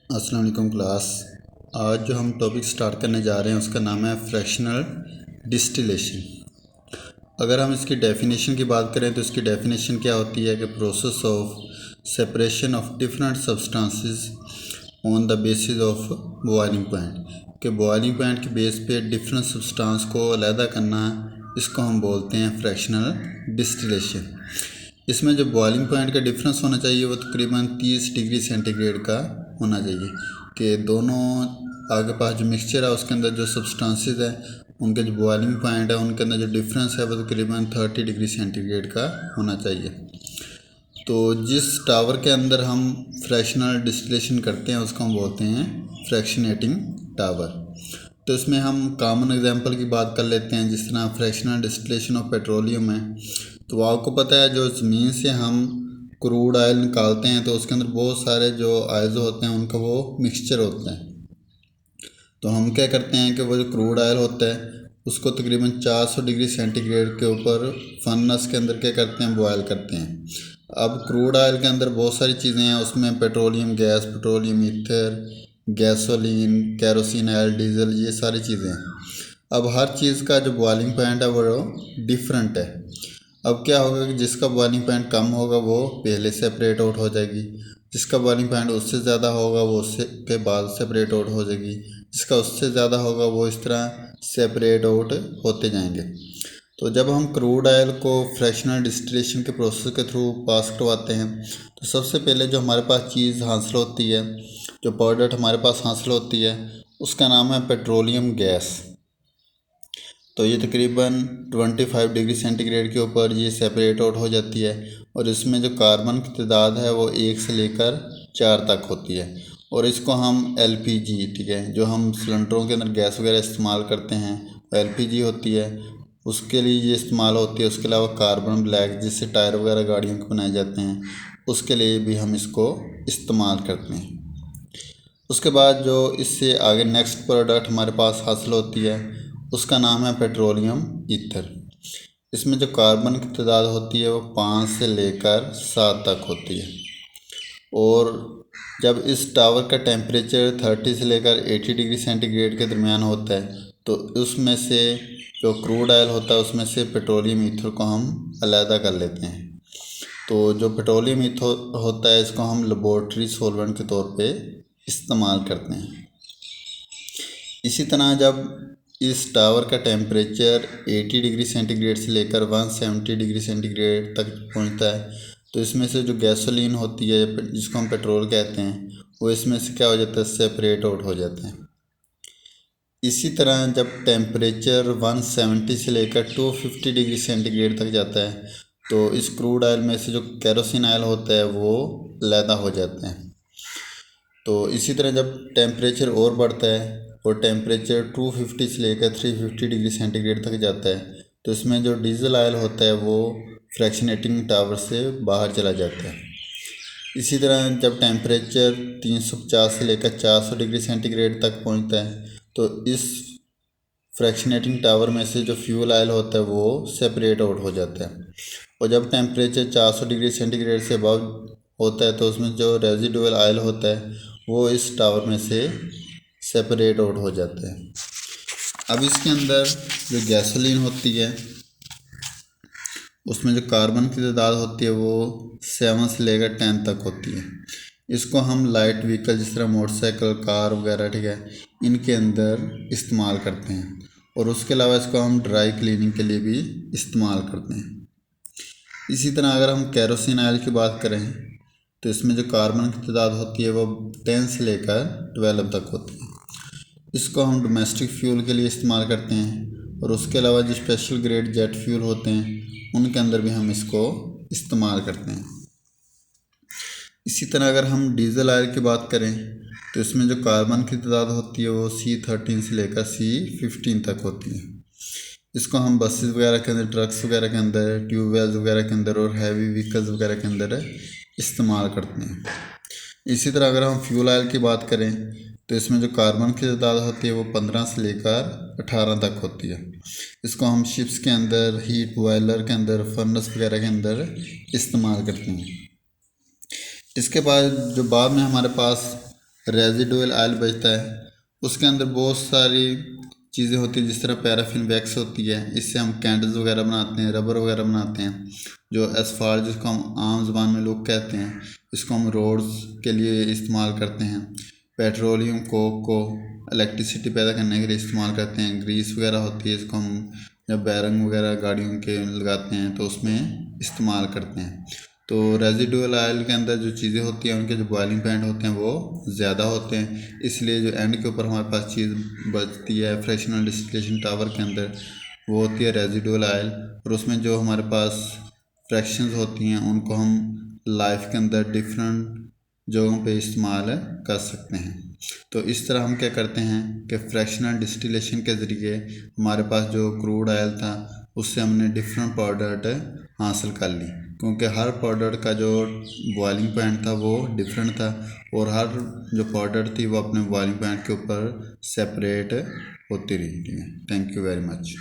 अस्सलाम वालेकुम क्लास। आज जो हम टॉपिक स्टार्ट करने जा रहे हैं उसका नाम है फ्रैक्शनल डिस्टिलेशन। अगर हम इसकी डेफिनेशन की बात करें तो इसकी डेफिनेशन क्या होती है कि process of separation of different substances on the basis of boiling point, कि बॉइलिंग पॉइंट के बेस पे डिफरेंट सब्सटेंस को अलहदा करना, इसको हम बोलते हैं फ्रैक्शनल डिस्टिलेशन। इसमें जो बॉइलिंग पॉइंट का डिफरेंस होना चाहिए वो तकरीबन 30 डिग्री सेंटीग्रेड का होना चाहिए, कि दोनों आगे पास जो मिक्सचर है उसके अंदर जो सब्सटेंसेस है उनके जो बॉइलिंग पॉइंट है उनके अंदर जो डिफरेंस है वो तकरीबन 30 डिग्री सेंटीग्रेड का होना चाहिए। तो जिस टावर के अंदर हम फ्रैक्शनल डिस्टिलेशन करते हैं उसको हम बोलते हैं फ्रैक्शनेटिंग टावर। तो इसमें हम कॉमन एग्जांपल की बात कर लेते हैं, जिस तरह फ्रैक्शनल डिस्टिलेशन ऑफ पेट्रोलियम है। तो आपको पता है जो ज़मीन से हम क्रूड ऑयल निकालते हैं तो उसके अंदर बहुत सारे जो ऑयल्स होते हैं उनका वो मिक्सचर होता है। तो हम क्या करते हैं कि वो जो क्रूड ऑयल होता है उसको तकरीबन 400 डिग्री सेंटीग्रेड के ऊपर फर्नेस के अंदर क्या करते हैं, बॉयल करते हैं। अब क्रूड ऑयल के अंदर बहुत सारी चीज़ें हैं, उसमें petroleum gas, petroleum ether, gasoline, kerosene oil, diesel, ये सारी चीज़ें हैं। अब हर चीज़ का जो बॉइलिंग पॉइंट है वो डिफरेंट है। अब क्या होगा कि जिसका बॉइलिंग पॉइंट कम होगा वो पहले सेपरेट आउट हो जाएगी, जिसका बॉइलिंग पॉइंट उससे ज़्यादा होगा वो उससे के बाद सेपरेट आउट हो जाएगी, जिसका उससे ज़्यादा होगा वो इस तरह सेपरेट आउट होते जाएंगे। तो जब हम क्रूड ऑयल को फ्रैक्शनल डिस्टिलेशन के प्रोसेस के थ्रू पास करवाते हैं तो सबसे पहले जो हमारे पास चीज़ हासिल होती है, जो प्रोडक्ट हमारे पास हासिल होती है, उसका नाम है पेट्रोलियम गैस। तो ये तकरीबन 25 डिग्री सेंटीग्रेड के ऊपर ये सेपरेट आउट हो जाती है और इसमें जो कार्बन की तादाद है वो 1 से लेकर 4 तक होती है। और इसको हम एलपीजी, ठीक है, जो हम सिलेंडरों के अंदर गैस वगैरह इस्तेमाल करते हैं एलपीजी होती है, उसके लिए ये इस्तेमाल होती है। उसके अलावा कार्बन ब्लैक जिससे टायर वगैरह गाड़ियों के बनाए जाते हैं उसके लिए भी हम इसको इस्तेमाल करते हैं। उसके बाद जो इससे आगे नेक्स्ट प्रोडक्ट हमारे पास हासिल होती है उसका नाम है पेट्रोलियम ईथर। इसमें जो कार्बन की तादाद होती है वो 5 से लेकर 7 तक होती है। और जब इस टावर का टेम्परेचर 30 से लेकर 80 डिग्री सेंटीग्रेड के दरमियान होता है तो उसमें से जो क्रूड ऑयल होता है उसमें से पेट्रोलियम ईथर को हम अलहदा कर लेते हैं। तो जो पेट्रोलियम ईथर होता है इसको हम लेबोरेटरी सॉल्वेंट के तौर पे इस्तेमाल करते हैं। इसी तरह जब इस टावर का टेम्परेचर 80 डिग्री सेंटीग्रेड से लेकर 170 डिग्री सेंटीग्रेड तक पहुंचता है तो इसमें से जो गैसोलीन होती है जिसको हम पेट्रोल कहते हैं वो इसमें से क्या हो जाता है, सेपरेट आउट हो जाते हैं। इसी तरह जब टेम्परेचर 170 से लेकर 250 डिग्री सेंटीग्रेड तक जाता है तो इस क्रूड ऑयल में से जो केरोसिन ऑयल होता है वो अलहदा हो जाता है। तो इसी तरह जब टेम्परेचर और बढ़ता है और टेम्परेचर 250 से लेकर 350 डिग्री सेंटीग्रेड तक जाता है तो इसमें जो डीजल ऑयल होता है वो फ्रैक्शनेटिंग टावर से बाहर चला जाता है। इसी तरह जब टेम्परेचर 350 से लेकर 400 डिग्री सेंटीग्रेड तक पहुंचता है तो इस फ्रैक्शनेटिंग टावर में से जो फ्यूल ऑयल होता है वो सेपरेट आउट हो जाता है। और जब टेम्परेचर 400 डिग्री सेंटीग्रेड से अबव होता है तो उसमें जो रेजिडुअल ऑयल होता है वो इस टावर में से सेपरेट आउट हो जाता है। अब इसके अंदर जो गैसोलीन होती है उसमें जो कार्बन की तादाद होती है वो 7 से लेकर 10 तक होती है। इसको हम लाइट व्हीकल जिस तरह मोटरसाइकिल, कार वगैरह, ठीक है, इनके अंदर इस्तेमाल करते हैं। और उसके अलावा इसको हम ड्राई क्लीनिंग के लिए भी इस्तेमाल करते हैं। इसी तरह अगर हम केरोसिन ऑयल की बात करें तो इसमें जो कार्बन की तादाद होती है वो 10 से लेकर 12 तक होती है। इसको हम डोमेस्टिक फ्यूल के लिए इस्तेमाल करते हैं। और उसके अलावा जो स्पेशल ग्रेड जेट फ्यूल होते हैं उनके अंदर भी हम इसको इस्तेमाल करते हैं। इसी तरह अगर हम डीजल ऑयल की बात करें तो इसमें जो कार्बन की तादाद होती है वो C13 से लेकर C15 तक होती है। इसको हम बसेस वगैरह के अंदर, ट्रक्स वगैरह के अंदर, ट्यूबवेल्स वगैरह के अंदर और हैवी व्हीकल्स वगैरह के अंदर इस्तेमाल करते हैं। इसी तरह अगर हम फ्यूल ऑयल की बात करें तो इसमें जो कार्बन की तादाद होती है वो 15 से लेकर 18 तक होती है। इसको हम शिप्स के अंदर, हीट बॉयलर के अंदर, फर्नेस वगैरह के अंदर इस्तेमाल करते हैं। इसके बाद जो बाद में हमारे पास रेजिडुअल ऑयल बचता है, उसके अंदर बहुत सारी चीज़ें होती हैं, जिस तरह पैराफिन वैक्स होती है, इससे हम कैंडल्स वगैरह बनाते हैं, रबर वगैरह बनाते हैं। जो एस्फाल्ट जिसको हम आम ज़बान में लोग कहते हैं, इसको हम रोड्स के लिए इस्तेमाल करते हैं। पेट्रोलियम कोक को इलेक्ट्रिसिटी पैदा करने के लिए इस्तेमाल करते हैं। ग्रीस वगैरह होती है, इसको हम जब बैरंग वगैरह गाड़ियों के लगाते हैं तो उसमें इस्तेमाल करते हैं। तो रेजिडुअल ऑयल के अंदर जो चीज़ें होती हैं, उनके जो बॉइलिंग पॉइंट होते हैं वो ज़्यादा होते हैं, इसलिए जो एंड के ऊपर हमारे पास चीज़ बचती है फ्रैक्शनल डिस्टिलेशन टावर के अंदर, वो होती है रेजिडुअल ऑयल। और उसमें जो हमारे पास फ्रैक्शंस होती हैं उनको हम लाइफ के अंदर डिफरेंट जगहों पे इस्तेमाल कर सकते हैं। तो इस तरह हम क्या करते हैं कि फ्रैक्शनल डिस्टिलेशन के ज़रिए हमारे पास जो क्रूड ऑयल था उससे हमने डिफरेंट प्रोडक्ट हासिल कर ली, क्योंकि हर प्रोडक्ट का जो बॉइलिंग पॉइंट था वो डिफरेंट था, और हर जो प्रोडक्ट थी वो अपने बॉइलिंग पॉइंट के ऊपर सेपरेट होती रही। Thank you very much.